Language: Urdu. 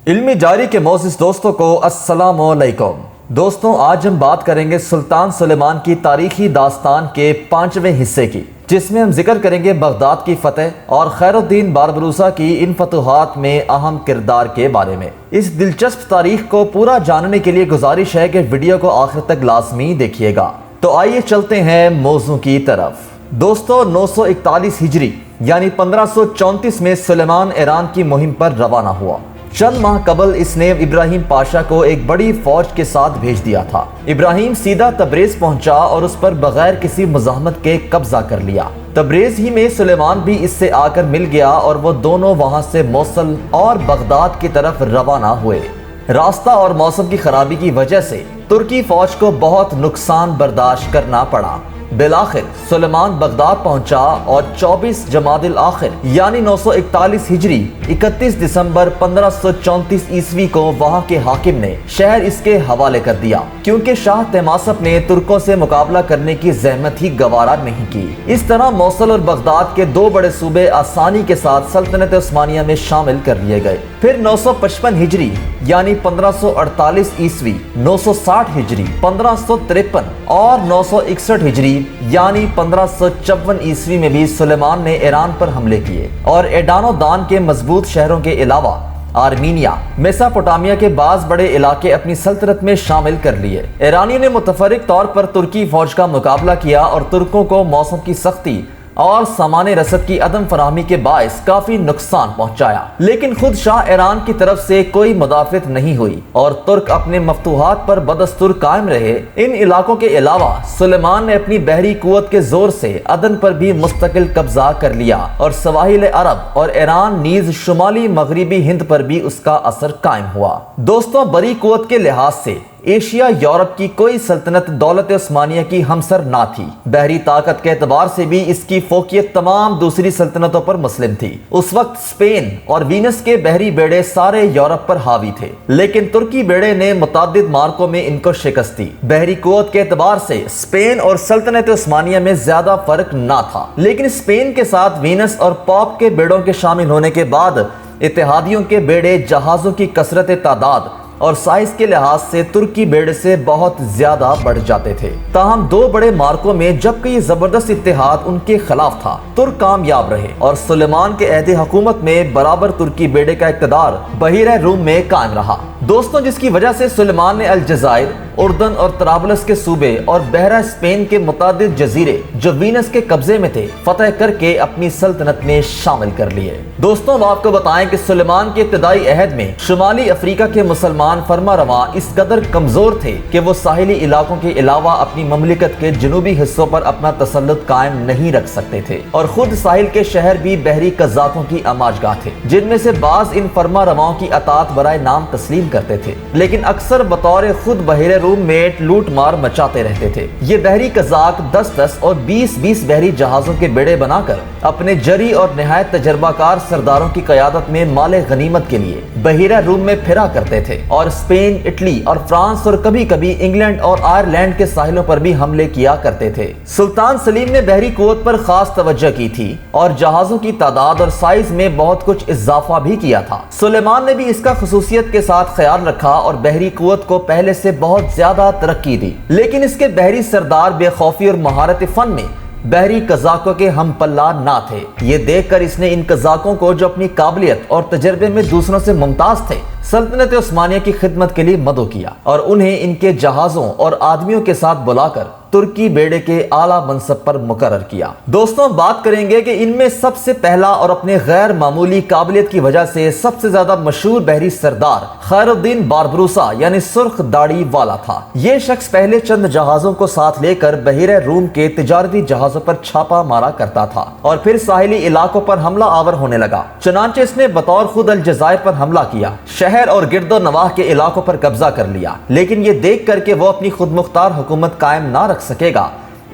علمی جاری کے معزز دوستوں کو السلام علیکم۔ دوستوں، آج ہم بات کریں گے سلطان سلیمان کی تاریخی داستان کے 5ویں حصے کی، جس میں ہم ذکر کریں گے بغداد کی فتح اور خیر الدین باربروسا کی ان فتوحات میں اہم کردار کے بارے میں۔ اس دلچسپ تاریخ کو پورا جاننے کے لیے گزارش ہے کہ ویڈیو کو آخر تک لازمی دیکھیے گا۔ تو آئیے چلتے ہیں موضوع کی طرف۔ دوستو، 941 ہجری یعنی 1534 میں سلیمان ایران کی مہم پر روانہ ہوا۔ چند ماہ قبل اس نے ابراہیم پاشا کو ایک بڑی فوج کے ساتھ بھیج دیا تھا۔ ابراہیم سیدھا تبریز پہنچا اور اس پر بغیر کسی مزاحمت کے قبضہ کر لیا۔ تبریز ہی میں سلیمان بھی اس سے آ کر مل گیا اور وہ دونوں وہاں سے موصل اور بغداد کی طرف روانہ ہوئے۔ راستہ اور موسم کی خرابی کی وجہ سے ترکی فوج کو بہت نقصان برداشت کرنا پڑا۔ بالآخر سلیمان بغداد پہنچا اور 24 جمادی الاخر یعنی 941 ہجری 31 دسمبر 1534 عیسوی کو وہاں کے حاکم نے شہر اس کے حوالے کر دیا، کیونکہ شاہ طہماسپ نے ترکوں سے مقابلہ کرنے کی زحمت ہی گوارا نہیں کی۔ اس طرح موصل اور بغداد کے دو بڑے صوبے آسانی کے ساتھ سلطنت عثمانیہ میں شامل کر لیے گئے۔ پھر 955 ہجری یعنی 1548 عیسوی، 960 ہجری 1553 اور 961 ہجری یعنی 1554 عیسوی میں بھی سلیمان نے ایران پر حملے کیے اور ایڈان و دان کے مضبوط شہروں کے علاوہ آرمینیا، میساپوٹامیہ کے بعض بڑے علاقے اپنی سلطنت میں شامل کر لیے۔ ایرانیوں نے متفرق طور پر ترکی فوج کا مقابلہ کیا اور ترکوں کو موسم کی سختی اور سامان رسد کی عدم فراہمی کے باعث کافی نقصان پہنچایا، لیکن خود شاہ ایران کی طرف سے کوئی مدافعت نہیں ہوئی اور ترک اپنے مفتوحات پر بدستور قائم رہے۔ ان علاقوں کے علاوہ سلیمان نے اپنی بحری قوت کے زور سے عدن پر بھی مستقل قبضہ کر لیا اور سواحل عرب اور ایران نیز شمالی مغربی ہند پر بھی اس کا اثر قائم ہوا۔ دوستوں، بڑی قوت کے لحاظ سے ایشیا یورپ کی کوئی سلطنت دولت عثمانیہ کی ہمسر نہ تھی۔ بحری طاقت کے اعتبار سے بھی اس کی فوقیت تمام دوسری سلطنتوں پر مسلم تھی۔ اس وقت اسپین اور وینس کے بحری بیڑے سارے یورپ پر حاوی تھے، لیکن ترکی بیڑے نے متعدد مارکوں میں ان کو شکست دی۔ بحری قوت کے اعتبار سے اسپین اور سلطنت عثمانیہ میں زیادہ فرق نہ تھا، لیکن اسپین کے ساتھ وینس اور پاپ کے بیڑوں کے شامل ہونے کے بعد اتحادیوں کے بیڑے جہازوں کی کثرت تعداد اور سائز کے لحاظ سے ترکی بیڑے سے بہت زیادہ بڑھ جاتے تھے۔ تاہم دو بڑے مارکوں میں جبکہ یہ زبردست اتحاد ان کے خلاف تھا، ترک کامیاب رہے اور سلیمان کے عہد حکومت میں برابر ترکی بیڑے کا اقتدار بحیرہ روم میں قائم رہا۔ دوستوں، جس کی وجہ سے سلیمان نے الجزائر، اردن اور طرابلس کے صوبے اور بحیرہ اسپین کے متعدد جزیرے جو وینس کے قبضے میں تھے فتح کر کے اپنی سلطنت میں شامل کر لیے۔ دوستوں، آپ کو بتائیں کہ سلیمان کے ابتدائی عہد میں شمالی افریقہ کے مسلمان فرما رواں اس قدر کمزور تھے کہ وہ ساحلی علاقوں کے علاوہ اپنی مملکت کے جنوبی حصوں پر اپنا تسلط قائم نہیں رکھ سکتے تھے، اور خود ساحل کے شہر بھی بحری قزاقوں کی آماج گاہ تھے، جن میں سے بعض ان فرما رواؤں کی اطاعت برائے نام تسلیم کرتے تھے، لیکن اکثر بطور خود بحیرہ روم میں لوٹ مار مچاتے رہتے تھے۔ یہ بحری قزاق 10 اور 20 بحری جہازوں کے بیڑے بنا کر اپنے جری اور نہایت تجربہ کار سرداروں کی قیادت میں مال غنیمت کے لیے بحیرہ روم میں پھرا کرتے تھے اور اسپین، اٹلی اور فرانس اور کبھی کبھی انگلینڈ اور آئرلینڈ کے ساحلوں پر بھی حملے کیا کرتے تھے۔ سلطان سلیم نے بحری قوت پر خاص توجہ کی تھی اور جہازوں کی تعداد اور سائز میں بہت کچھ اضافہ بھی کیا تھا۔ سلیمان نے بھی اس کا خصوصیت کے ساتھ خیال رکھا اور بحری قوت کو پہلے سے بہت زیادہ ترقی دی، لیکن اس کے بحری سردار بے خوفی اور مہارت فن میں بحری قزاقوں کے ہم پلہ نہ تھے۔ یہ دیکھ کر اس نے ان قزاقوں کو، جو اپنی قابلیت اور تجربے میں دوسروں سے ممتاز تھے، سلطنت عثمانیہ کی خدمت کے لیے مدعو کیا اور انہیں ان کے جہازوں اور آدمیوں کے ساتھ بلا کر ترکی بیڑے کے اعلیٰ منصب پر مقرر کیا۔ دوستوں، بات کریں گے کہ ان میں سب سے پہلا اور اپنے غیر معمولی قابلیت کی وجہ سے سب سے زیادہ مشہور بحری سردار خیر الدین باربروسا یعنی سرخ داڑھی والا تھا۔ یہ شخص پہلے چند جہازوں کو ساتھ لے کر بحیرہ روم کے تجارتی جہازوں پر چھاپا مارا کرتا تھا اور پھر ساحلی علاقوں پر حملہ آور ہونے لگا۔ چنانچہ اس نے بطور خود الجزائر پر حملہ کیا، شہر اور گرد و نواح کے علاقوں پر قبضہ کر لیا، لیکن یہ دیکھ کر کہ وہ اپنی خود مختار حکومت قائم نہ رکھ سکے گا،